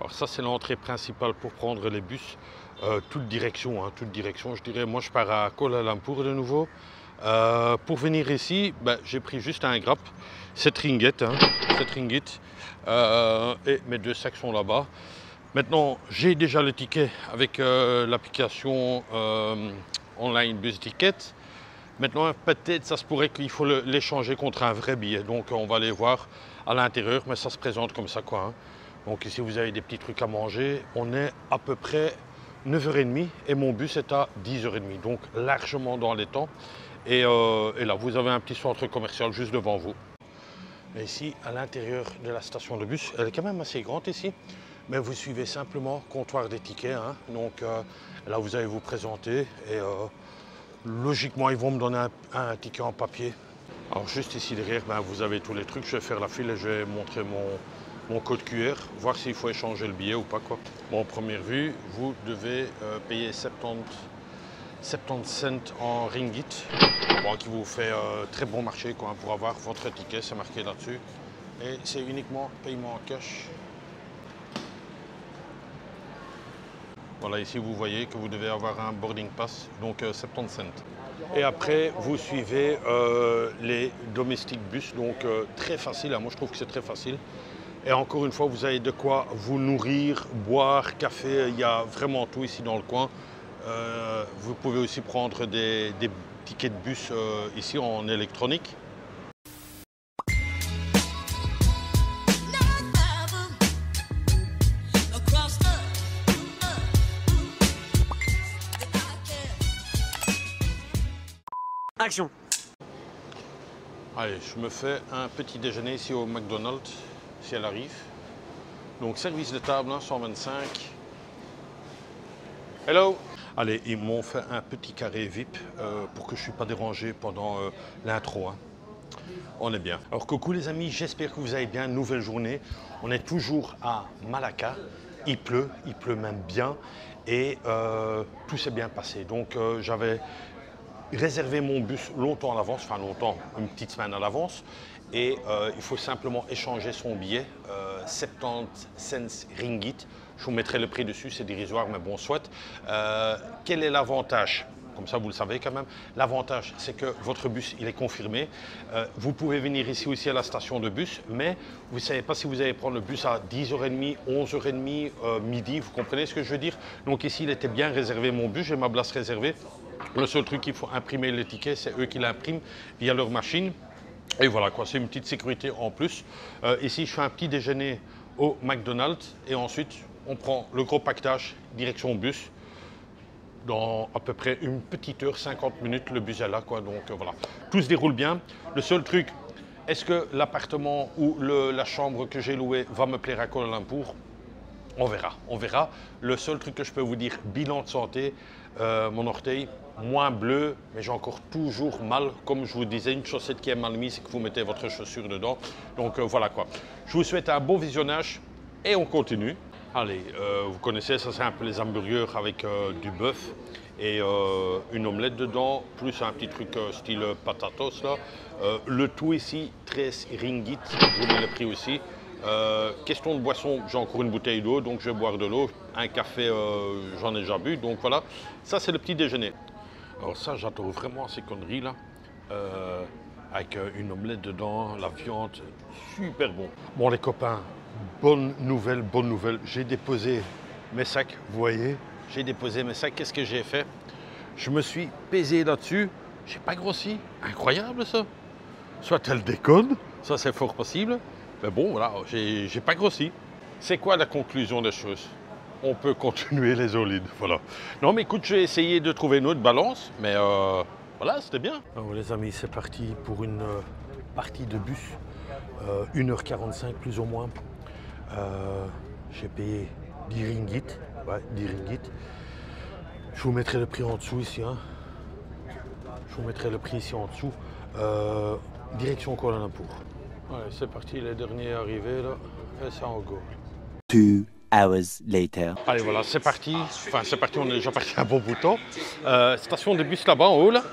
Alors ça c'est l'entrée principale pour prendre les bus, toute direction, je dirais. Moi je pars à Kuala Lumpur de nouveau. Pour venir ici, j'ai pris juste un Grab, 7 ringgit, 7 ringgit, et mes 2 sacs sont là-bas. Maintenant j'ai déjà le ticket avec l'application online Bus Ticket. Maintenant peut-être ça se pourrait qu'il faut l'échanger contre un vrai billet, donc on va aller voir à l'intérieur, mais ça se présente comme ça quoi. Donc ici vous avez des petits trucs à manger, on est à peu près 9h30 et mon bus est à 10h30, donc largement dans les temps. Et là vous avez un petit centre commercial juste devant vous. Et ici à l'intérieur de la station de bus, elle est quand même assez grande ici, mais vous suivez simplement comptoir des tickets. Donc là vous allez vous présenter et logiquement ils vont me donner un ticket en papier. Alors juste ici derrière, vous avez tous les trucs, je vais faire la file et je vais montrer mon code QR, voir s'il faut échanger le billet ou pas quoi. Bon, en première vue, vous devez payer 70 cents en ringgit, bon, qui vous fait très bon marché quoi, pour avoir votre ticket, c'est marqué là-dessus. Et c'est uniquement paiement en cash. Voilà, ici vous voyez que vous devez avoir un boarding pass, donc 70 cents. Et après, vous suivez les domestic bus, donc très facile, moi je trouve que c'est très facile. Et encore une fois, vous avez de quoi vous nourrir, boire, café, il y a vraiment tout ici dans le coin. Vous pouvez aussi prendre des tickets de bus ici en électronique. Action. Allez, je me fais un petit déjeuner ici au McDonald's, si elle arrive. Donc service de table, 125. Hello. Allez, ils m'ont fait un petit carré VIP pour que je ne suis pas dérangé pendant l'intro. On est bien. Alors coucou les amis, j'espère que vous allez bien. Nouvelle journée. On est toujours à Malacca. Il pleut même bien. Et tout s'est bien passé. Donc j'avais réservé mon bus longtemps à l'avance, enfin longtemps, une petite semaine à l'avance. Et il faut simplement échanger son billet, 70 cents ringgit. Je vous mettrai le prix dessus, c'est dérisoire, mais bon, soit. Quel est l'avantage? Comme ça, vous le savez quand même. L'avantage, c'est que votre bus, il est confirmé. Vous pouvez venir ici aussi à la station de bus, mais vous ne savez pas si vous allez prendre le bus à 10h30, 11h30, midi, vous comprenez ce que je veux dire? Donc ici, il était bien réservé, mon bus, j'ai ma place réservée. Le seul truc qu'il faut imprimer le ticket, c'est eux qui l'impriment via leur machine. Et voilà quoi, c'est une petite sécurité en plus. Ici, je fais un petit déjeuner au McDonald's et ensuite, on prend le gros pactage direction bus. Dans à peu près une petite heure, 50 minutes, le bus est là quoi. Donc voilà, tout se déroule bien. Le seul truc, est-ce que l'appartement ou la chambre que j'ai louée va me plaire à Kuala Lumpur? On verra, on verra. Le seul truc que je peux vous dire, bilan de santé, mon orteil, moins bleu, mais j'ai encore toujours mal. Comme je vous disais, une chaussette qui est mal mise, c'est que vous mettez votre chaussure dedans. Donc voilà quoi. Je vous souhaite un bon visionnage et on continue. Allez, vous connaissez, ça c'est un peu les hamburgers avec du bœuf et une omelette dedans, plus un petit truc style patatos là. Le tout ici, 13 ringgit, je vous mets le prix aussi. Question de boisson, j'ai encore une bouteille d'eau, donc je vais boire de l'eau. Un café, j'en ai déjà bu, donc voilà. Ça c'est le petit déjeuner. Alors ça, j'adore vraiment ces conneries là. Avec une omelette dedans, la viande, super bon. Bon les copains, bonne nouvelle, j'ai déposé mes sacs, vous voyez, j'ai déposé mes sacs, qu'est-ce que j'ai fait? Je me suis pesé là-dessus, j'ai pas grossi, incroyable ça. Soit elle déconne, ça c'est fort possible, mais bon voilà, j'ai pas grossi. C'est quoi la conclusion des choses? On peut continuer les solides, voilà. Non mais écoute, je vais essayer de trouver une autre balance, mais voilà, c'était bien. Alors les amis, c'est parti pour une partie de bus, 1h45 plus ou moins. J'ai payé 10 ringgit, ouais, 10 ringgit. Je vous mettrai le prix en dessous ici. Je vous mettrai le prix ici en dessous. Direction Kuala Lumpur. Ouais, c'est parti, les derniers arrivés là, et ça en go. 2 hours later. Allez voilà, c'est parti. Enfin c'est parti, on est déjà parti un bon bout de temps. Station de bus là-bas en haut là.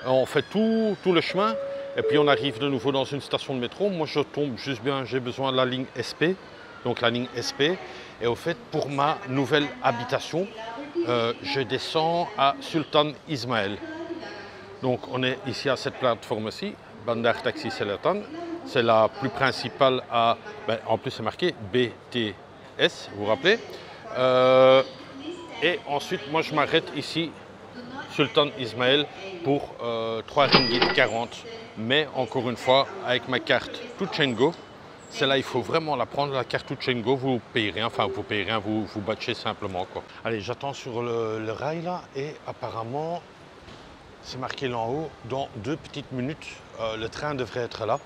On fait tout le chemin et puis on arrive de nouveau dans une station de métro. Moi je tombe juste bien, j'ai besoin de la ligne SP. donc la ligne SP. Et au fait, pour ma nouvelle habitation, je descends à Sultan Ismail. Donc on est ici à cette plateforme-ci, Bandar Taxi Selatan. C'est la plus principale à, en plus c'est marqué BTS, vous vous rappelez. Et ensuite, moi je m'arrête ici, Sultan Ismail, pour 3 ringgit 40. Mais encore une fois, avec ma carte Tuchengo, celle-là, il faut vraiment la prendre, la carte Tuchengo, vous payez rien, enfin vous payez rien, vous batchez simplement, quoi. Allez, j'attends sur le rail là, et apparemment, c'est marqué là en haut, dans 2 petites minutes, le train devrait être là.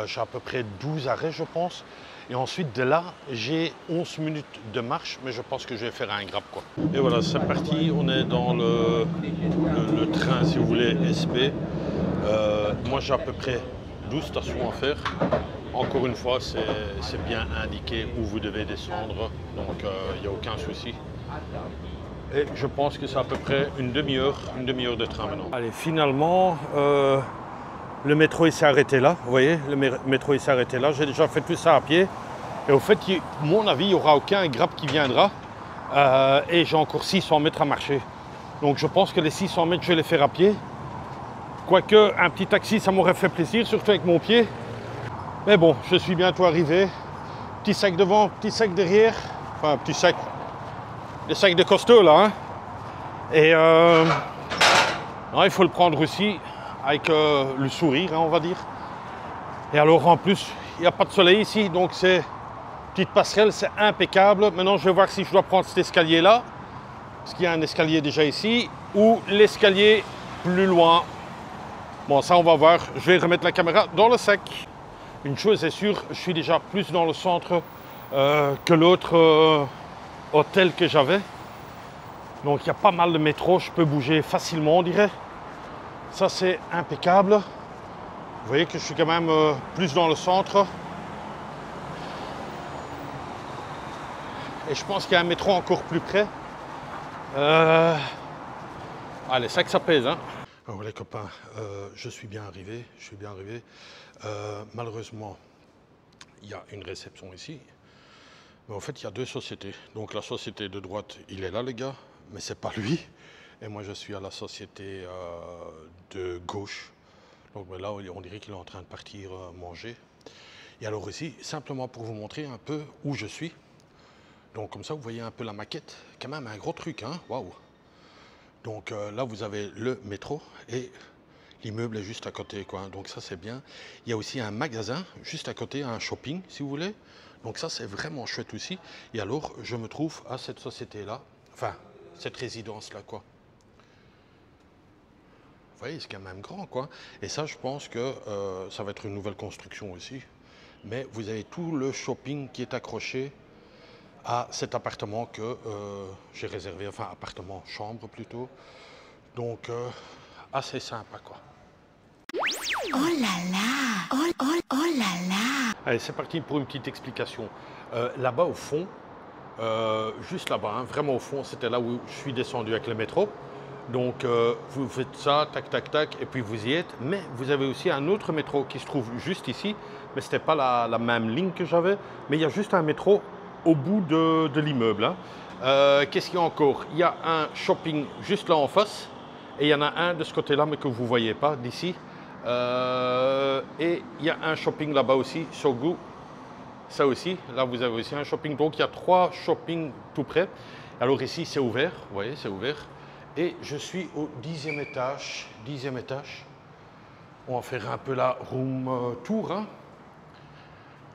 J'ai à peu près 12 arrêts, je pense. Et ensuite, de là, j'ai 11 minutes de marche, mais je pense que je vais faire un grab, quoi. Et voilà, c'est parti. On est dans le train, si vous voulez, SP. Moi, j'ai à peu près 12 stations à faire. Encore une fois, c'est bien indiqué où vous devez descendre. Donc, il n'y a aucun souci. Et je pense que c'est à peu près une demi-heure de train maintenant. Allez, finalement, le métro il s'est arrêté là. Vous voyez, le métro il s'est arrêté là. J'ai déjà fait tout ça à pied. Et au fait, à mon avis, il n'y aura aucun grab qui viendra. Et j'ai encore 600 mètres à marcher. Donc je pense que les 600 mètres, je vais les faire à pied. Quoique, un petit taxi, ça m'aurait fait plaisir, surtout avec mon pied. Mais bon, je suis bientôt arrivé. Petit sac devant, petit sac derrière. Enfin, petit sac. Les sacs de costaud là, hein. Et non, il faut le prendre aussi avec le sourire, hein, on va dire. Et alors en plus, il n'y a pas de soleil ici, donc c'est petite passerelle, c'est impeccable. Maintenant, je vais voir si je dois prendre cet escalier là, parce qu'il y a un escalier déjà ici, ou l'escalier plus loin. Bon, ça on va voir. Je vais remettre la caméra dans le sac. Une chose est sûre, je suis déjà plus dans le centre que l'autre hôtel que j'avais. Donc il y a pas mal de métro, je peux bouger facilement, on dirait. Ça c'est impeccable. Vous voyez que je suis quand même plus dans le centre. Et je pense qu'il y a un métro encore plus près. Allez, ça que ça pèse, hein. Alors les copains, je suis bien arrivé, malheureusement, il y a une réception ici. Mais en fait, il y a 2 sociétés. Donc la société de droite, il est là, les gars, mais c'est pas lui. Et moi, je suis à la société de gauche. Donc là, on dirait qu'il est en train de partir manger. Et alors ici, simplement pour vous montrer un peu où je suis. Donc comme ça, vous voyez un peu la maquette. Quand même un gros truc, hein. Waouh. Donc là, vous avez le métro et l'immeuble est juste à côté, quoi. Donc ça, c'est bien. Il y a aussi un magasin juste à côté, un shopping, si vous voulez. Donc ça, c'est vraiment chouette aussi. Et alors, je me trouve à cette société-là, enfin, cette résidence-là, quoi. Vous voyez, c'est quand même grand, quoi. Et ça, je pense que ça va être une nouvelle construction aussi. Mais vous avez tout le shopping qui est accroché à cet appartement que j'ai réservé, enfin, appartement, chambre plutôt. Donc, assez sympa, quoi. Oh là là, oh là là. Allez, c'est parti pour une petite explication. Là-bas au fond, juste là-bas, hein, vraiment au fond, c'était là où je suis descendu avec le métro. Donc vous faites ça, tac, tac, tac, et puis vous y êtes. Mais vous avez aussi un autre métro qui se trouve juste ici. Mais ce n'était pas la même ligne que j'avais. Mais il y a juste un métro au bout de l'immeuble, hein. Qu'est-ce qu'il y a encore? Il y a un shopping juste là en face. Et il y en a un de ce côté-là, mais que vous ne voyez pas d'ici. Et il y a un shopping là-bas aussi, Sogu. Ça aussi, là vous avez aussi un shopping. Donc il y a 3 shoppings tout près. Alors ici c'est ouvert, vous voyez, c'est ouvert. Et je suis au 10e étage. 10e étage. On va faire un peu la room tour, hein.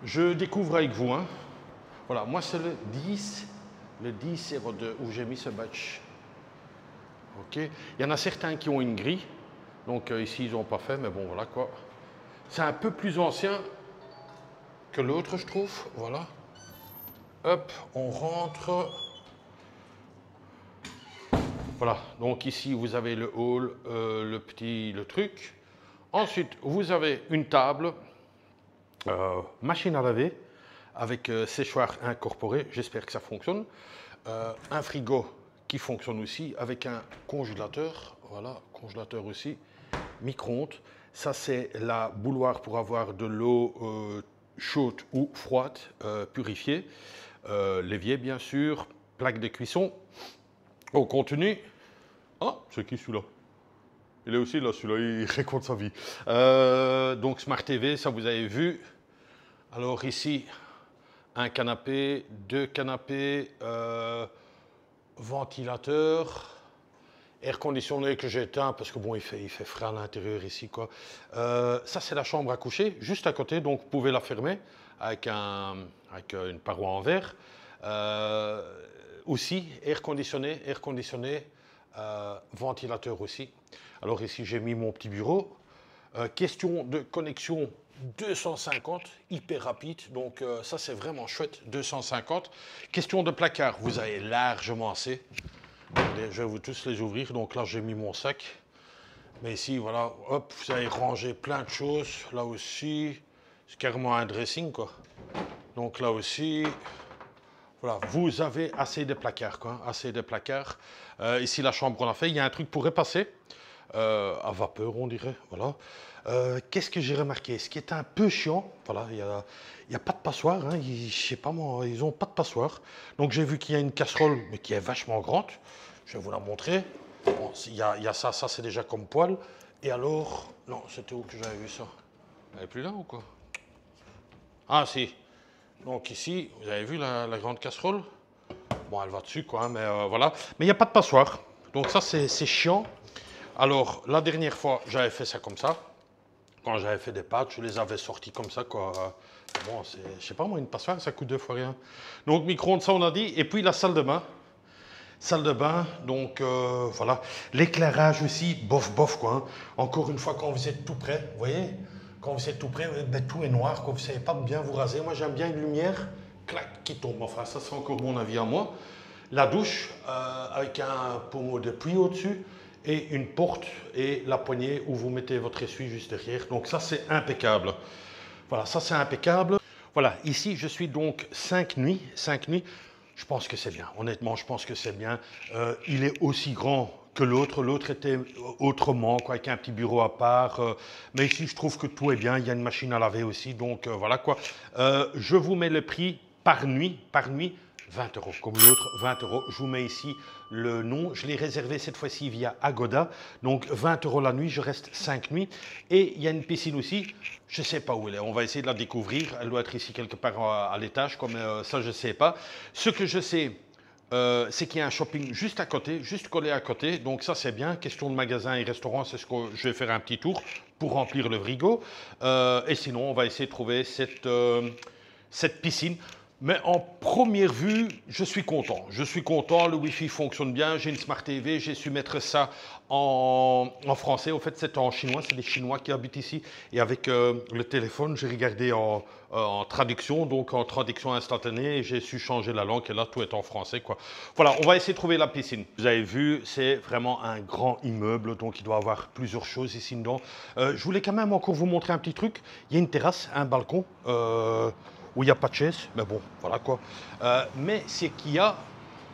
Je découvre avec vous, hein. Voilà, moi c'est le 1002 où j'ai mis ce badge. Ok. Il y en a certains qui ont une grille. Donc ici, ils n'ont pas fait, mais bon, voilà quoi. C'est un peu plus ancien que l'autre, je trouve. Voilà. Hop, on rentre. Voilà, donc ici, vous avez le hall, le truc. Ensuite, vous avez une table, machine à laver, avec séchoir incorporé. J'espère que ça fonctionne. Un frigo qui fonctionne aussi, avec un congélateur. Voilà, congélateur aussi. Micro-ondes. Ça, c'est la bouilloire pour avoir de l'eau chaude ou froide, purifiée. L'évier, bien sûr, plaque de cuisson. On continue. Ah, c'est qui celui-là? Il est aussi là, celui-là, il raconte sa vie. Donc Smart TV, ça vous avez vu. Alors ici, un canapé, deux canapés, ventilateur, air conditionné que j'ai éteint parce que bon, il fait frais à l'intérieur ici, quoi. Ça, c'est la chambre à coucher, juste à côté, donc vous pouvez la fermer avec une paroi en verre. Aussi, air conditionné, ventilateur aussi. Alors ici, j'ai mis mon petit bureau. Question de connexion 250, hyper rapide, donc ça c'est vraiment chouette, 250. Question de placard, vous avez largement assez. Attendez, je vais vous tous les ouvrir, donc là j'ai mis mon sac. Mais ici, voilà, hop, vous avez rangé plein de choses. Là aussi, c'est carrément un dressing, quoi. Donc là aussi, voilà, vous avez assez de placards, quoi, assez de placards. Ici, la chambre qu'on a fait, il y a un truc pour repasser. À vapeur, on dirait, voilà. Qu'est-ce que j'ai remarqué? Ce qui est un peu chiant, voilà, il y a pas de passoire, hein, je sais pas moi, ils ont pas de passoire. Donc j'ai vu qu'il y a une casserole, mais qui est vachement grande. Je vais vous la montrer. Bon, il y a ça c'est déjà comme poêle. Et alors, non, c'était où que j'avais vu ça? Elle est plus là ou quoi? Ah si. Donc ici, vous avez vu la grande casserole? Bon, elle va dessus, quoi, hein, mais voilà. Mais il n'y a pas de passoire. Donc ça, c'est chiant. Alors, la dernière fois, j'avais fait ça comme ça. Quand j'avais fait des pâtes, je les avais sortis comme ça, quoi. Bon, je sais pas moi, une passoire, ça coûte 2 fois rien. Donc, micro-ondes, ça, on a dit. Et puis, la salle de bain. Salle de bain, donc voilà. L'éclairage aussi, bof, quoi. Hein. Encore une fois, quand vous êtes tout près, vous voyez, quand vous êtes tout près, ben, tout est noir, quoi. Vous ne savez pas bien vous raser. Moi, j'aime bien une lumière, clac, qui tombe. Enfin, ça, c'est encore mon avis à moi. La douche, avec un pommeau de pluie au-dessus. Et une porte et la poignée où vous mettez votre essuie juste derrière. Donc ça, c'est impeccable. Voilà, ça, c'est impeccable. Voilà, ici, je suis donc 5 nuits. 5 nuits, je pense que c'est bien. Honnêtement, je pense que c'est bien. Il est aussi grand que l'autre. L'autre était autrement, quoi, avec un petit bureau à part. Mais ici, je trouve que tout est bien. Il y a une machine à laver aussi. Donc, voilà, quoi. Je vous mets le prix par nuit. 20 €, comme l'autre, 20 €. Je vous mets ici le nom. Je l'ai réservé cette fois-ci via Agoda. Donc 20 € la nuit, je reste 5 nuits. Et il y a une piscine aussi. Je ne sais pas où elle est. On va essayer de la découvrir. Elle doit être ici quelque part à l'étage, comme ça, je ne sais pas. Ce que je sais, c'est qu'il y a un shopping juste à côté, juste collé à côté. Donc ça, c'est bien. Question de magasin et restaurant, c'est ce que je vais faire un petit tour pour remplir le frigo. Et sinon, on va essayer de trouver cette piscine. Mais en première vue, je suis content. Je suis content, le Wi-Fi fonctionne bien, j'ai une Smart TV, j'ai su mettre ça en français. En fait, c'est en chinois, c'est des Chinois qui habitent ici. Et avec le téléphone, j'ai regardé en traduction, donc en traduction instantanée, et j'ai su changer la langue, et là, tout est en français, quoi. Voilà, on va essayer de trouver la piscine. Vous avez vu, c'est vraiment un grand immeuble, donc il doit y avoir plusieurs choses ici dedans. Je voulais quand même encore vous montrer un petit truc. Il y a une terrasse, un balcon. Où il n'y a pas de chaise, mais bon, voilà quoi. Mais c'est qu'il y a,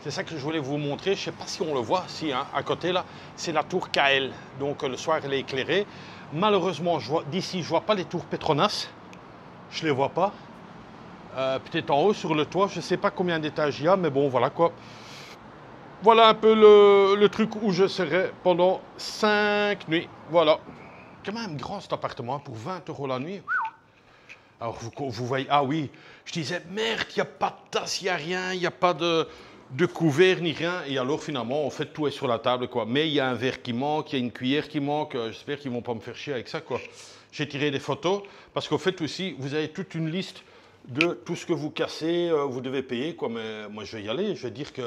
c'est ça que je voulais vous montrer, je ne sais pas si on le voit, si, hein, à côté là, c'est la tour KL. Donc le soir, elle est éclairée. Malheureusement, d'ici, je ne vois pas les tours Petronas, je ne les vois pas. Peut-être en haut, sur le toit, je ne sais pas combien d'étages il y a, mais bon, voilà quoi. Voilà un peu le truc où je serai pendant 5 nuits, voilà. Quand même grand cet appartement, pour 20 € la nuit. Alors, vous voyez, ah oui, je disais, merde, il n'y a pas de tasse, il n'y a rien, il n'y a pas de couvert ni rien. Et alors, finalement, en fait, tout est sur la table, quoi. Mais il y a un verre qui manque, il y a une cuillère qui manque. J'espère qu'ils ne vont pas me faire chier avec ça, quoi. J'ai tiré des photos, parce qu'au fait, aussi, vous avez toute une liste de tout ce que vous cassez, vous devez payer, quoi. Mais moi, je vais y aller, je vais dire qu'il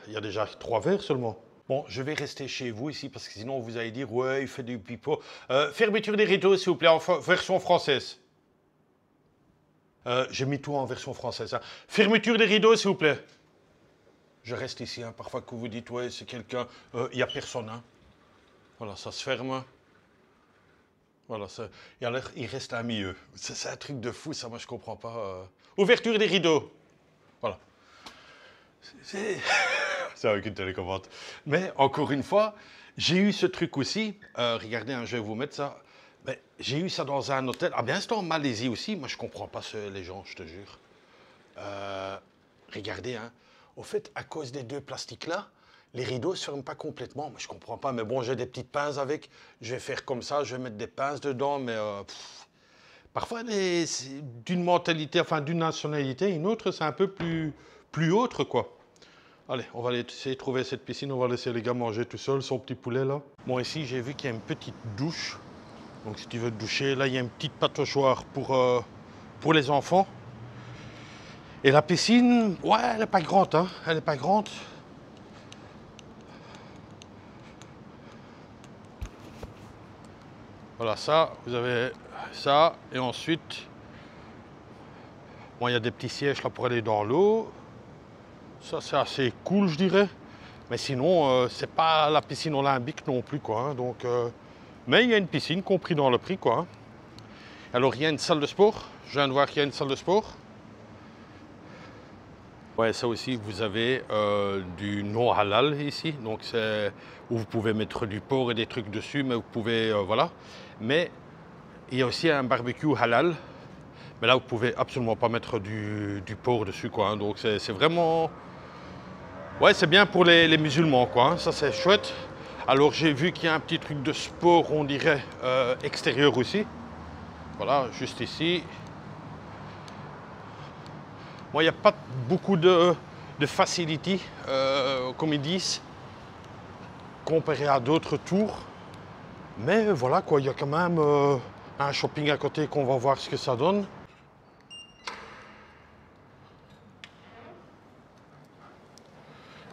y a déjà 3 verres seulement. Bon, je vais rester chez vous ici, parce que sinon, vous allez dire, ouais, il fait du pipeau. Fermeture des rideaux, s'il vous plaît, en version française. J'ai mis tout en version française. Hein. Fermeture des rideaux, s'il vous plaît. Je reste ici. Hein. Parfois que vous dites, ouais, c'est quelqu'un, il n'y a personne. Hein. Voilà, ça se ferme. Voilà, et alors, il reste un milieu. C'est un truc de fou, ça, moi, je ne comprends pas. Ouverture des rideaux. Voilà. C'est avec une télécommande. Mais, encore une fois, j'ai eu ce truc aussi. Regardez, hein, je vais vous mettre ça. Mais j'ai eu ça dans un hôtel. Ah bien, c'était en Malaisie aussi. Moi, je comprends pas les gens, je te jure. Regardez, hein. Au fait, à cause des deux plastiques-là, les rideaux ne se ferment pas complètement. Mais je comprends pas. Mais bon, j'ai des petites pinces avec. Je vais faire comme ça. Je vais mettre des pinces dedans. Mais parfois, d'une mentalité, enfin d'une nationalité à une autre, c'est un peu plus autre, quoi. Allez, on va aller essayer de trouver cette piscine. On va laisser les gars manger tout seuls, son petit poulet, là. Bon, ici, j'ai vu qu'il y a une petite douche. Donc, si tu veux te doucher, là, il y a une petite pataugeoire pour les enfants. Et la piscine, ouais, elle n'est pas grande, hein. Elle n'est pas grande. Voilà, ça, vous avez ça. Et ensuite, bon, il y a des petits sièges là pour aller dans l'eau. Ça, c'est assez cool, je dirais. Mais sinon, c'est pas la piscine olympique non plus, quoi. Hein. Donc, mais il y a une piscine compris dans le prix, quoi. Hein. Alors, il y a une salle de sport. Je viens de voir qu'il y a une salle de sport. Ouais, ça aussi, vous avez du non halal ici. Donc, c'est où vous pouvez mettre du porc et des trucs dessus, mais vous pouvez, voilà. Mais il y a aussi un barbecue halal. Mais là, vous pouvez absolument pas mettre du porc dessus, quoi. Hein. Donc, c'est vraiment... Ouais, c'est bien pour les musulmans, quoi. Hein. Ça, c'est chouette. Alors, j'ai vu qu'il y a un petit truc de sport, on dirait, extérieur aussi. Voilà, juste ici. Bon, il n'y a pas beaucoup de facility, comme ils disent, comparé à d'autres tours. Mais voilà, quoi, il y a quand même un shopping à côté qu'on va voir ce que ça donne.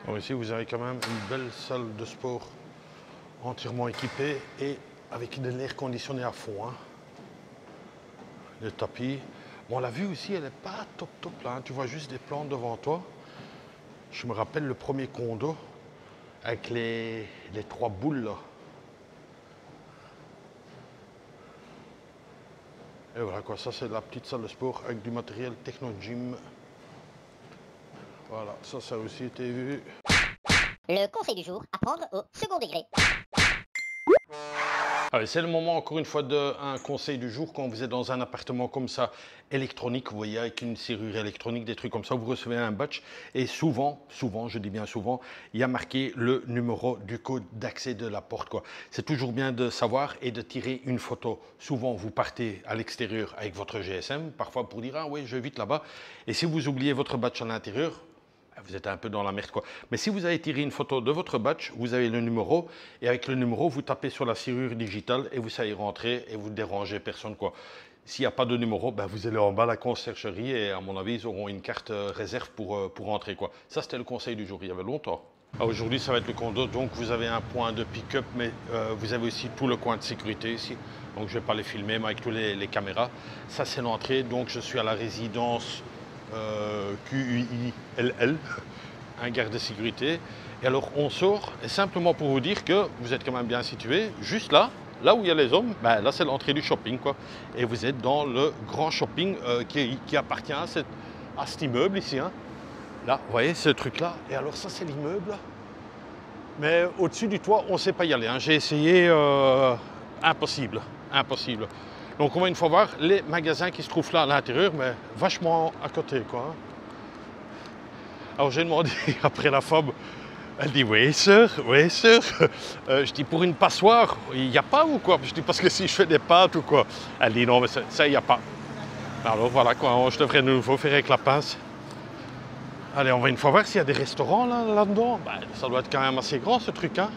Bon, ici, vous avez quand même une belle salle de sport entièrement équipée et avec de l'air conditionné à fond. Hein. Le tapis. Bon, la vue aussi, elle n'est pas top là. Hein. Tu vois juste des plantes devant toi. Je me rappelle le premier condo avec les 3 boules là. Et voilà quoi, ça c'est la petite salle de sport avec du matériel Techno Gym. Voilà, ça a aussi été vu. Le conseil du jour, à prendre au second degré. Allez, c'est le moment encore une fois d'un conseil du jour. Quand vous êtes dans un appartement comme ça, électronique, vous voyez, avec une serrure électronique, des trucs comme ça, vous recevez un badge et souvent, je dis bien souvent, il y a marqué le numéro du code d'accès de la porte, quoi. C'est toujours bien de savoir et de tirer une photo. Souvent, vous partez à l'extérieur avec votre GSM, parfois pour dire « Ah oui, je vais vite là-bas ». Et si vous oubliez votre badge à l'intérieur, vous êtes un peu dans la merde, quoi. Mais si vous avez tiré une photo de votre badge, vous avez le numéro et avec le numéro, vous tapez sur la serrure digitale et vous savez rentrer et vous ne dérangez personne, quoi. S'il n'y a pas de numéro, ben vous allez en bas à la conciergerie et à mon avis, ils auront une carte réserve pour rentrer, quoi. Ça, c'était le conseil du jour, il y avait longtemps. Aujourd'hui, ça va être le condo, donc vous avez un point de pick-up, mais vous avez aussi tout le coin de sécurité ici. Donc, je ne vais pas les filmer, mais avec tous les caméras. Ça, c'est l'entrée, donc je suis à la résidence QUILL, un garde de sécurité. Et alors on sort, et simplement pour vous dire que vous êtes quand même bien situé, juste là où il y a les hommes, ben là c'est l'entrée du shopping, quoi. Et vous êtes dans le grand shopping qui appartient à cet immeuble ici. Hein. Là, vous voyez ce truc-là. Et alors ça c'est l'immeuble. Mais au-dessus du toit, on ne sait pas y aller. Hein. J'ai essayé, impossible. Donc on va une fois voir les magasins qui se trouvent là à l'intérieur, mais vachement à côté, quoi. Alors j'ai demandé après la femme, elle dit oui sir. Je dis pour une passoire, il n'y a pas ou quoi? Je dis parce que si je fais des pâtes ou quoi? Elle dit non mais ça il n'y a pas. Alors voilà quoi, je devrais de nouveau faire avec la pince. Allez, on va une fois voir s'il y a des restaurants là-dedans. Ben, ça doit être quand même assez grand ce truc. Hein.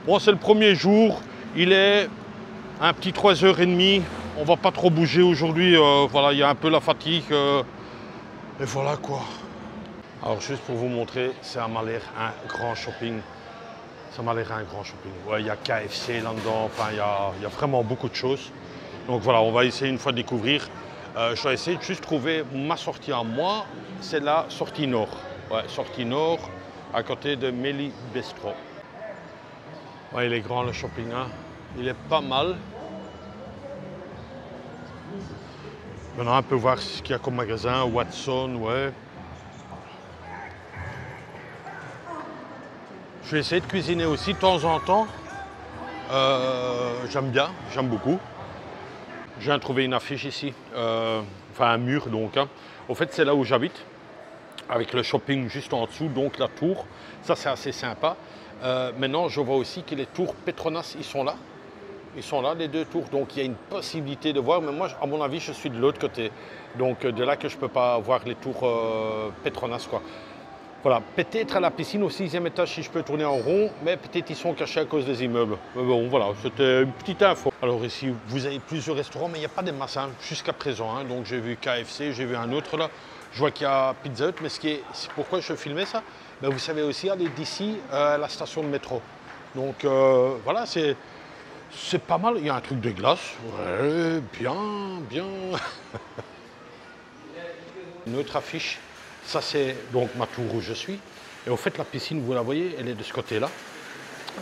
Bon, c'est le premier jour, il est un petit 3h30. On va pas trop bouger aujourd'hui, voilà, il y a un peu la fatigue. Et voilà quoi. Alors juste pour vous montrer, ça m'a l'air un grand shopping. Ça m'a l'air un grand shopping. Ouais, il y a KFC là-dedans, enfin il y a vraiment beaucoup de choses. Donc voilà, on va essayer une fois de découvrir. Je vais essayer de juste trouver ma sortie à moi. C'est la sortie nord. Ouais, sortie nord, à côté de Meli Bistro. Ouais, il est grand le shopping, hein. Il est pas mal. Maintenant, on peut voir ce qu'il y a comme magasin, Watson, ouais. Je vais essayer de cuisiner aussi de temps en temps. J'aime bien, j'aime beaucoup. Je viens de trouver une affiche ici, enfin un mur donc. Hein. Au fait, c'est là où j'habite, avec le shopping juste en dessous, donc la tour. Ça, c'est assez sympa. Maintenant, je vois aussi que les tours Petronas, ils sont là. Ils sont là, les deux tours, donc il y a une possibilité de voir. Mais moi, à mon avis, je suis de l'autre côté. Donc de là que je ne peux pas voir les tours Petronas, quoi. Voilà, peut-être à la piscine au 6e étage si je peux tourner en rond, mais peut-être ils sont cachés à cause des immeubles. Mais bon, voilà, c'était une petite info. Alors ici, vous avez plusieurs restaurants, mais il n'y a pas des masses hein, jusqu'à présent. Hein. Donc j'ai vu KFC, j'ai vu un autre là. Je vois qu'il y a Pizza Hut, mais c'est pourquoi je filmais ça, ben, vous savez aussi aller d'ici à la station de métro. Donc voilà, c'est pas mal. Il y a un truc de glace. Ouais, bien, bien. Une autre affiche. Ça, c'est donc ma tour où je suis. Et au fait, la piscine, vous la voyez, elle est de ce côté-là.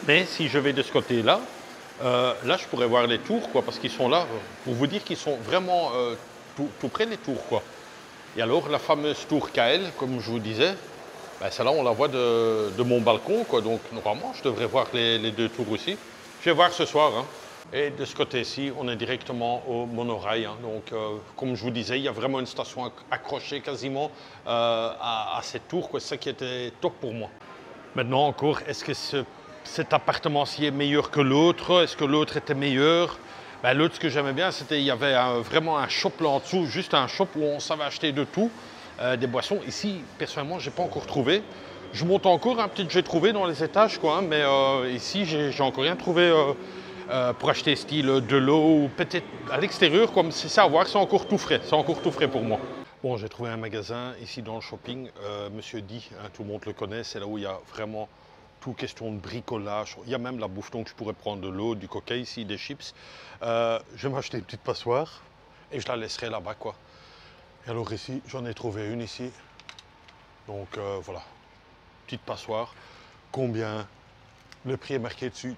Mais si je vais de ce côté-là, là, je pourrais voir les tours, quoi, parce qu'ils sont là. Pour vous dire qu'ils sont vraiment tout près des tours, quoi. Et alors, la fameuse tour KL, comme je vous disais, ben, celle-là, on la voit de mon balcon, quoi. Donc, normalement, je devrais voir les deux tours aussi. Je vais voir ce soir, hein. Et de ce côté-ci, on est directement au monorail. Hein. Donc, comme je vous disais, il y a vraiment une station accrochée quasiment à cette tour. C'est ça qui était top pour moi. Maintenant encore, est-ce que cet appartement-ci est meilleur que l'autre? Est-ce que l'autre était meilleur? Ben, l'autre, ce que j'aimais bien, c'était qu'il y avait vraiment un shop là en dessous, juste un shop où on savait acheter de tout, des boissons. Ici, personnellement, je n'ai pas encore trouvé. Je monte encore, hein, peut-être que j'ai trouvé dans les étages, quoi, hein, mais ici, j'ai encore rien trouvé. Pour acheter style de l'eau ou peut-être à l'extérieur, comme c'est ça à voir, c'est encore tout frais. C'est encore tout frais pour moi. Bon, j'ai trouvé un magasin ici dans le shopping, Monsieur Di, hein, tout le monde le connaît, c'est là où il y a vraiment tout question de bricolage. Il y a même la bouffe, donc je pourrais prendre de l'eau, du coca ici, des chips. Je vais m'acheter une petite passoire et je la laisserai là-bas, quoi. Et alors ici, j'en ai trouvé une ici. Donc voilà, petite passoire. Combien? Le prix est marqué dessus,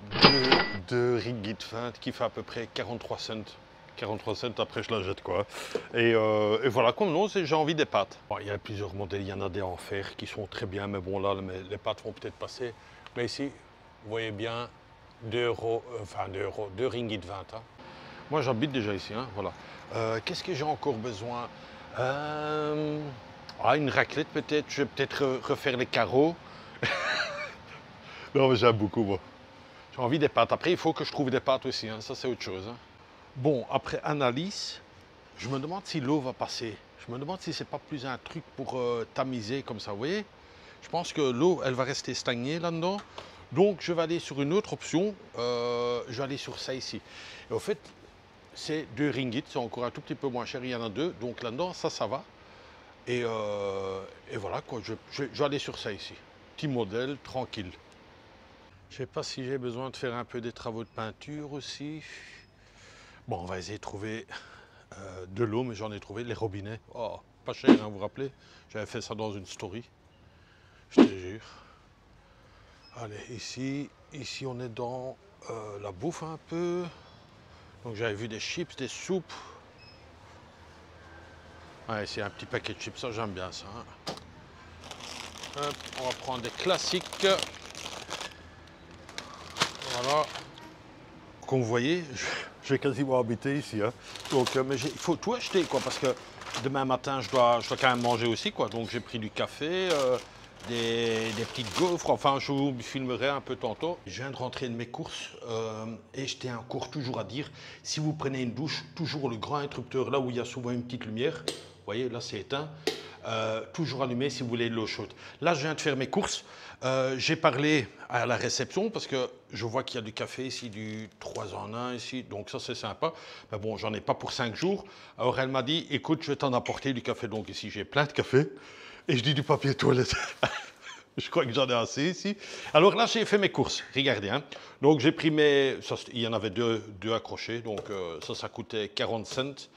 2 ringgit 20, qui fait à peu près 43 cents. 43 cents, après je la jette quoi. Et voilà, comme non, j'ai envie des pâtes. Bon, il y a plusieurs modèles, il y en a des en fer qui sont très bien, mais bon là, les pâtes vont peut-être passer. Mais ici, vous voyez bien, 2 euros, 2 ringgit 20. Hein. Moi j'habite déjà ici, hein, voilà. Qu'est-ce que j'ai encore besoin? Une raclette peut-être, je vais peut-être refaire les carreaux. Non, mais j'aime beaucoup, moi. J'ai envie des pâtes. Après, il faut que je trouve des pâtes aussi. Hein. Ça, c'est autre chose. Hein. Bon, après analyse, je me demande si l'eau va passer. Je me demande si c'est pas plus un truc pour tamiser comme ça. Vous voyez? Je pense que l'eau, elle va rester stagnée là-dedans. Donc, je vais aller sur une autre option. Je vais aller sur ça ici. Et au fait, c'est 2 ringgit. C'est encore un tout petit peu moins cher. Il y en a 2. Donc, là-dedans, ça va. Et voilà, quoi. Je vais aller sur ça ici. Petit modèle, tranquille. Je ne sais pas si j'ai besoin de faire un peu des travaux de peinture aussi. Bon, on va essayer de trouver de l'eau, mais j'en ai trouvé. Les robinets, oh, pas cher, hein, vous vous rappelez? J'avais fait ça dans une story, je te jure. Allez, ici on est dans la bouffe un peu. Donc j'avais vu des chips, des soupes. Ouais, c'est un petit paquet de chips, ça j'aime bien ça. Hein. Hop, on va prendre des classiques. Voilà, comme vous voyez, je vais quasiment habiter ici. Hein. Donc, mais il faut tout acheter, quoi, parce que demain matin, je dois quand même manger aussi, quoi. Donc, j'ai pris du café, des petites gaufres. Enfin, je vous filmerai un peu tantôt. Je viens de rentrer de mes courses et je tiens encore toujours à dire, si vous prenez une douche, toujours le grand interrupteur, là où il y a souvent une petite lumière. Vous voyez, là, c'est éteint. Toujours allumé si vous voulez de l'eau chaude. Là, je viens de faire mes courses. J'ai parlé à la réception parce que je vois qu'il y a du café ici, du 3 en 1 ici, donc ça c'est sympa. Mais bon, j'en ai pas pour 5 jours. Alors elle m'a dit, écoute, je vais t'en apporter du café. Donc ici, j'ai plein de café et je dis du papier toilette. Je crois que j'en ai assez ici. Alors là, j'ai fait mes courses. Regardez. Hein. Donc j'ai pris mes... Ça, il y en avait deux accrochés. Donc ça coûtait 40 cents.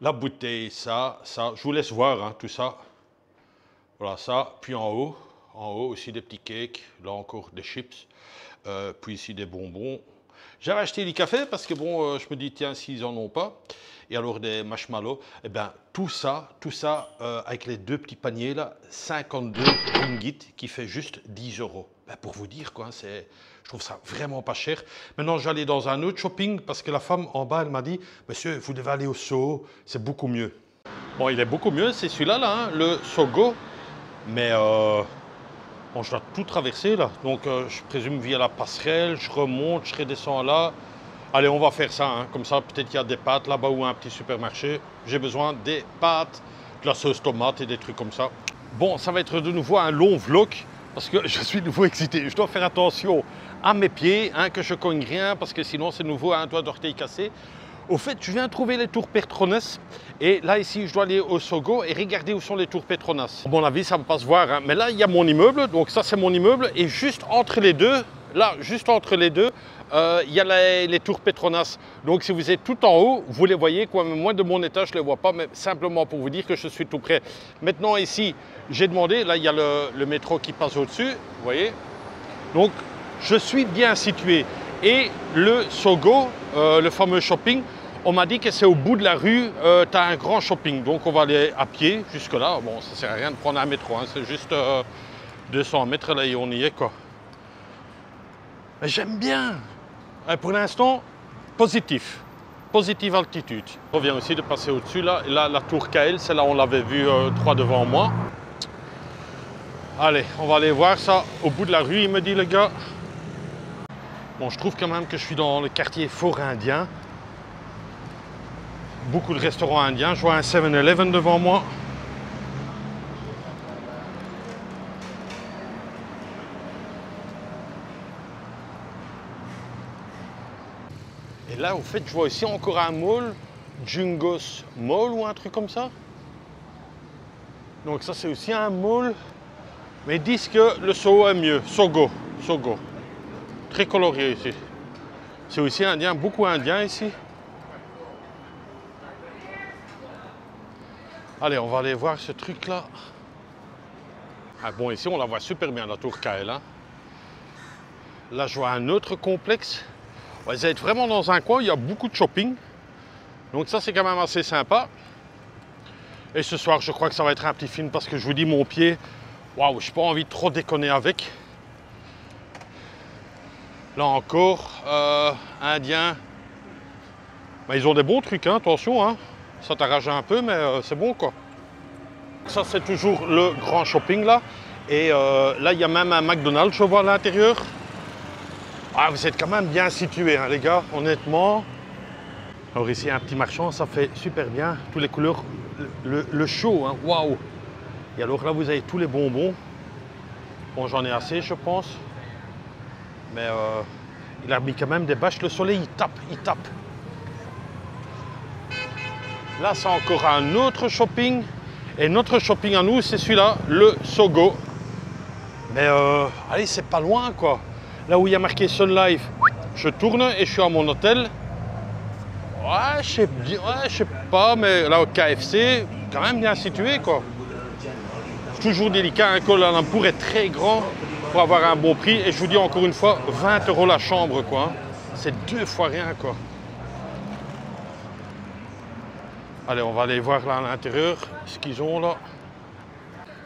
La bouteille, ça, je vous laisse voir hein, tout ça. Voilà ça, puis en haut aussi des petits cakes, là encore des chips, puis ici des bonbons. J'avais acheté du café parce que bon, je me dis, tiens, s'ils en ont pas. Et alors des marshmallows, et bien tout ça, avec les deux petits paniers là, 52 ringgit qui fait juste 10 euros. Ben, pour vous dire quoi, je trouve ça vraiment pas cher. Maintenant j'allais dans un autre shopping parce que la femme en bas elle m'a dit, monsieur vous devez aller au Soho, c'est beaucoup mieux. Bon il est beaucoup mieux, c'est celui-là là, hein, le Sogo, mais bon, je dois tout traverser là, donc je présume via la passerelle, je remonte, je redescends là. Allez, on va faire ça, hein. Comme ça, peut-être qu'il y a des pâtes là-bas ou un petit supermarché. J'ai besoin des pâtes, de la sauce tomate et des trucs comme ça. Bon, ça va être de nouveau un long vlog parce que je suis de nouveau excité. Je dois faire attention à mes pieds, hein, que je cogne rien parce que sinon c'est de nouveau un doigt d'orteil cassé. Au fait, je viens de trouver les tours Petronas et là ici, je dois aller au Sogo et regarder où sont les tours Petronas. À mon avis, ça ne va pas se voir, hein. Mais là, il y a mon immeuble, donc ça c'est mon immeuble et juste entre les deux, là, juste entre les deux, il y a les tours Petronas. Donc si vous êtes tout en haut, vous les voyez, quoi. Même moi de mon étage, je ne les vois pas, mais simplement pour vous dire que je suis tout près. Maintenant ici, j'ai demandé, là il y a le métro qui passe au-dessus, vous voyez. Donc je suis bien situé. Et le Sogo, le fameux shopping, on m'a dit que c'est au bout de la rue, tu as un grand shopping. Donc on va aller à pied jusque là. Bon, ça ne sert à rien de prendre un métro, hein. C'est juste 200 mètres là et on y est quoi. Mais j'aime bien. Pour l'instant, positif. Positive altitude. On vient aussi de passer au-dessus là. Et là, la tour KL, c'est là on l'avait vu 3 devant moi. Allez, on va aller voir ça au bout de la rue, il me dit le gars. Bon, je trouve quand même que je suis dans le quartier fort indien. Beaucoup de restaurants indiens. Je vois un 7-Eleven devant moi. Et là, au fait, je vois ici encore un mall, Jungos Mall ou un truc comme ça. Donc ça, c'est aussi un mall. Mais ils disent que le Soho est mieux. Sogo. Très coloré ici. C'est aussi indien, beaucoup indien ici. Allez, on va aller voir ce truc-là. Ah bon, ici, on la voit super bien, la tour KL. Hein. Là, je vois un autre complexe. Vous êtes vraiment dans un coin où il y a beaucoup de shopping. Donc ça, c'est quand même assez sympa. Et ce soir, je crois que ça va être un petit film parce que je vous dis, mon pied, waouh, je n'ai pas envie de trop déconner avec. Là encore, indien. Ben, ils ont des bons trucs, hein, attention. Hein. Ça t'arrache un peu, mais c'est bon, quoi. Ça, c'est toujours le grand shopping, là. Et là, il y a même un McDonald's, je vois, à l'intérieur. Ah, vous êtes quand même bien situés, hein, les gars, honnêtement. Alors ici, un petit marchand, ça fait super bien. Toutes les couleurs, le chaud, hein, waouh. Et alors là, vous avez tous les bonbons. Bon, j'en ai assez, je pense. Mais il a mis quand même des bâches. Le soleil, il tape. Là, c'est encore un autre shopping. Et notre shopping à nous, c'est celui-là, le Sogo. Mais allez, c'est pas loin, quoi. Là où il y a marqué Sun Life, je tourne et je suis à mon hôtel. Ouais, je sais pas, mais là au KFC, quand même bien situé, quoi. C'est toujours délicat, un Kuala Lumpur est très grand pour avoir un bon prix. Et je vous dis encore une fois, 20 € la chambre, quoi. C'est 2 fois rien, quoi. Allez, on va aller voir là à l'intérieur ce qu'ils ont là.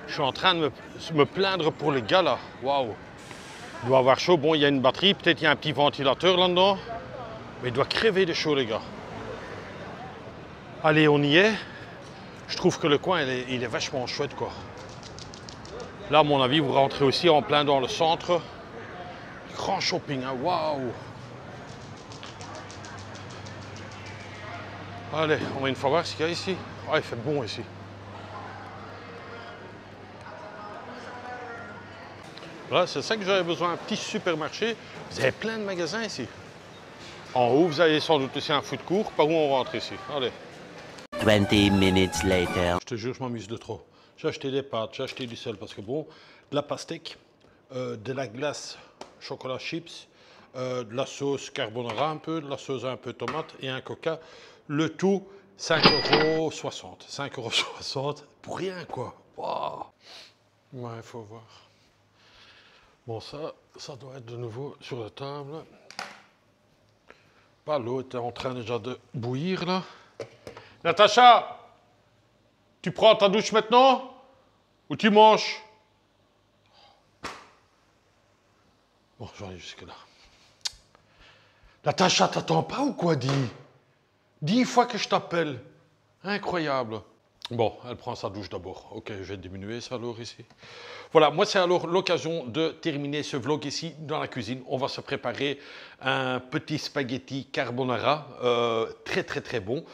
Je suis en train de me plaindre pour les gars là. Waouh. Il doit avoir chaud. Bon, il y a une batterie, peut-être il y a un petit ventilateur là-dedans. Mais il doit crever de chaud, les gars. Allez, on y est. Je trouve que le coin, il est vachement chouette, quoi. Là, à mon avis, vous rentrez aussi en plein dans le centre. Grand shopping, hein. Waouh. Allez, on va une fois voir ce qu'il y a ici. Ah, il fait bon ici. Voilà, c'est ça que j'avais besoin, un petit supermarché. Vous avez plein de magasins ici. En haut, vous avez sans doute aussi un food court. Par où on rentre ici? Allez. 20 minutes later. Je te jure, je m'amuse de trop. J'ai acheté des pâtes, j'ai acheté du sel parce que bon, de la pastèque, de la glace chocolat chips, de la sauce carbonara un peu, de la sauce un peu tomate et un coca. Le tout, 5,60 €. 5,60 € pour rien, quoi. Wow. Ouais, il faut voir. Bon, ça doit être de nouveau sur la table. pas, l'eau est en train déjà de bouillir là. Natacha, tu prends ta douche maintenant ou tu manges? Bon, j'en ai jusque là. Natacha, t'attends pas ou quoi, dis? 10 fois que je t'appelle. Incroyable. Bon, elle prend sa douche d'abord. Ok, je vais diminuer ça alors ici. Voilà, moi c'est alors l'occasion de terminer ce vlog ici dans la cuisine. On va se préparer un petit spaghetti carbonara, très très très bon.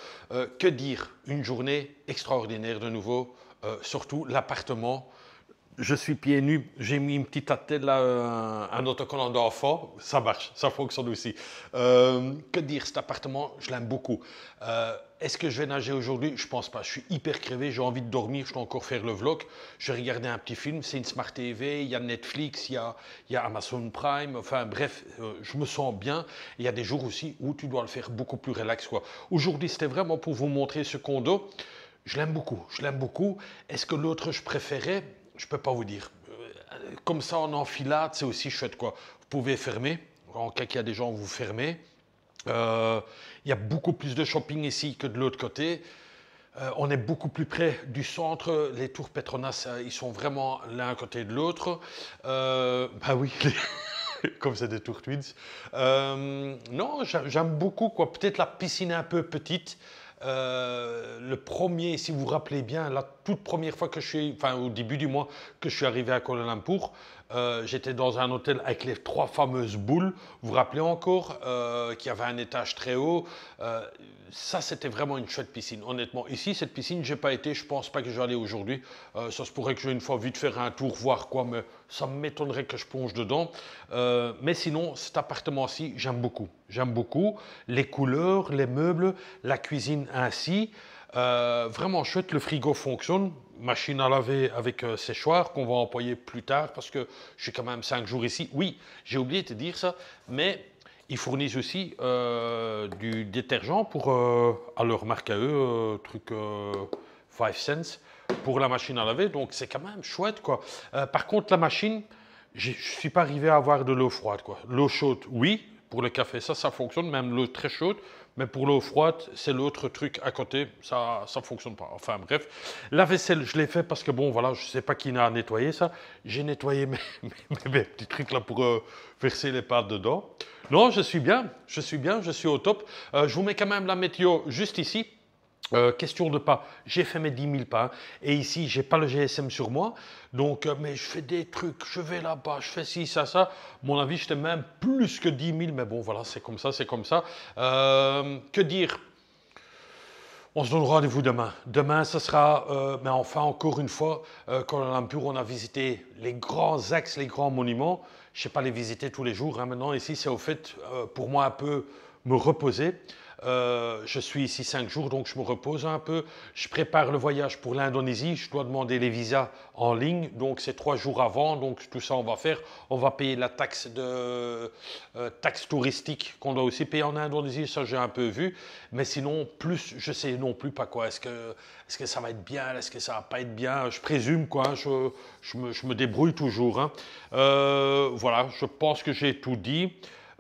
Que dire, une journée extraordinaire de nouveau, surtout l'appartement. Je suis pieds nus, j'ai mis une petite attelle là, un autocollant d'enfant, ça marche, ça fonctionne aussi. Que dire, cet appartement, je l'aime beaucoup. Est-ce que je vais nager aujourd'hui? Je pense pas, je suis hyper crevé, j'ai envie de dormir, je dois encore faire le vlog. Je vais regarder un petit film, c'est une Smart TV, il y a Netflix, il y a Amazon Prime, enfin bref, je me sens bien. Il y a des jours aussi où tu dois le faire beaucoup plus relax, quoi. Aujourd'hui, c'était vraiment pour vous montrer ce condo. Je l'aime beaucoup, je l'aime beaucoup. Est-ce que l'autre je préférais? Je ne peux pas vous dire. Comme ça, en enfilade, c'est aussi chouette, quoi. Vous pouvez fermer. En cas qu'il y a des gens, vous fermez. Il y a beaucoup plus de shopping ici que de l'autre côté. On est beaucoup plus près du centre. Les tours Petronas, ils sont vraiment l'un à côté de l'autre. Bah oui, comme c'est des tours Twins. Non, j'aime beaucoup, quoi. Peut-être la piscine est un peu petite. Le premier, si vous vous rappelez bien, la toute première fois que je suis, enfin au début du mois que je suis arrivé à Kuala Lumpur, j'étais dans un hôtel avec les 3 fameuses boules. Vous vous rappelez encore qu'il y avait un étage très haut. Ça, c'était vraiment une chouette piscine. Honnêtement, ici, cette piscine, j'ai pas été. Je pense pas que je vais aller aujourd'hui. Ça se pourrait que je vais une fois vite faire un tour, voir quoi, mais ça m'étonnerait que je plonge dedans. Mais sinon, cet appartement-ci, j'aime beaucoup. J'aime beaucoup les couleurs, les meubles, la cuisine ainsi. Vraiment chouette, le frigo fonctionne. Machine à laver avec séchoir qu'on va employer plus tard parce que je suis quand même 5 jours ici. Oui, j'ai oublié de te dire ça, mais ils fournissent aussi du détergent pour, à leur marque à eux, truc 5 cents pour la machine à laver. Donc c'est quand même chouette, quoi. Par contre, la machine, je ne suis pas arrivé à avoir de l'eau froide, quoi. L'eau chaude, oui. Pour le café, ça fonctionne, même l'eau très chaude. Mais pour l'eau froide, c'est l'autre truc à côté, ça ne fonctionne pas. Enfin bref, la vaisselle, je l'ai fait parce que bon, voilà, je ne sais pas qui n'a nettoyé ça. J'ai nettoyé mes petits trucs là pour verser les pâtes dedans. Non, je suis bien, je suis au top. Je vous mets quand même la météo juste ici. Question de pas, j'ai fait mes 10 000 pas et ici j'ai pas le GSM sur moi, donc mais je fais des trucs, je vais là-bas, je fais ci, ça, à mon avis j'étais même plus que 10 000, mais bon voilà, c'est comme ça, c'est comme ça. Que dire? On se donne rendez-vous demain. Demain, ce sera, mais enfin, encore une fois, Kuala Lumpur, on a visité les grands axes, les grands monuments. Je ne sais pas les visiter tous les jours. Hein. Maintenant, ici, c'est au fait, pour moi, un peu me reposer. Je suis ici 5 jours, donc je me repose un peu. Je prépare le voyage pour l'Indonésie. Je dois demander les visas en ligne, donc c'est 3 jours avant. Donc tout ça, on va faire. On va payer la taxe taxe touristique qu'on doit aussi payer en Indonésie. Ça, j'ai un peu vu. Mais sinon, plus, je sais non plus pas quoi. Est-ce que ça va être bien? Est-ce que ça va pas être bien? Je présume quoi. Je me débrouille toujours. Hein. Voilà, je pense que j'ai tout dit.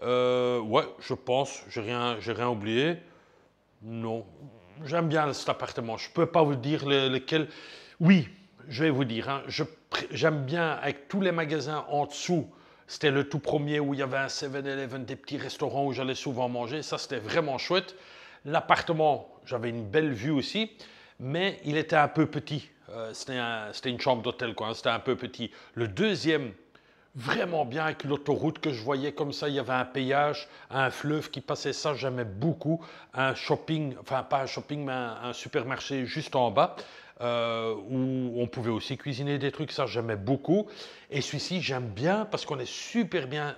Ouais, je pense, j'ai rien oublié. Non, j'aime bien cet appartement. Je ne peux pas vous dire lequel. Oui, je vais vous dire. Hein, j'aime bien avec tous les magasins en dessous. C'était le tout premier où il y avait un 7-Eleven, des petits restaurants où j'allais souvent manger. Ça, c'était vraiment chouette. L'appartement, j'avais une belle vue aussi, mais il était un peu petit. C'était une chambre d'hôtel, quoi. Hein, c'était un peu petit. Le deuxième, vraiment bien avec l'autoroute que je voyais comme ça, il y avait un péage, un fleuve qui passait, ça j'aimais beaucoup, un shopping, enfin pas un shopping mais un supermarché juste en bas où on pouvait aussi cuisiner des trucs, ça j'aimais beaucoup. Et celui-ci j'aime bien parce qu'on est super bien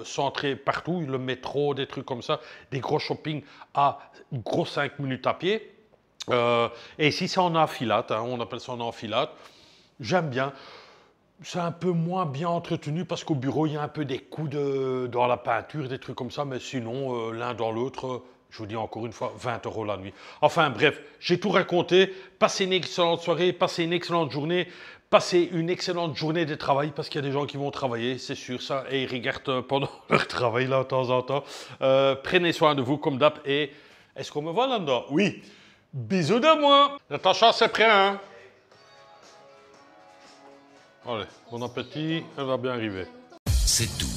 centré partout, le métro, des trucs comme ça, des gros shopping à gros 5 minutes à pied. Et ici c'est en enfilade, hein, on appelle ça en enfilade, j'aime bien. C'est un peu moins bien entretenu parce qu'au bureau, il y a un peu des coups dans la peinture, des trucs comme ça. Mais sinon, l'un dans l'autre, je vous dis encore une fois, 20 € la nuit. Enfin bref, j'ai tout raconté. Passez une excellente soirée, passez une excellente journée. Passez une excellente journée de travail parce qu'il y a des gens qui vont travailler, c'est sûr ça, et ils regardent pendant leur travail là de temps en temps. Prenez soin de vous comme d'hab et est-ce qu'on me voit là-dedans? Oui. Bisous de moi. Natacha, c'est prêt, hein? Allez, bon appétit, elle va bien arriver. C'est tout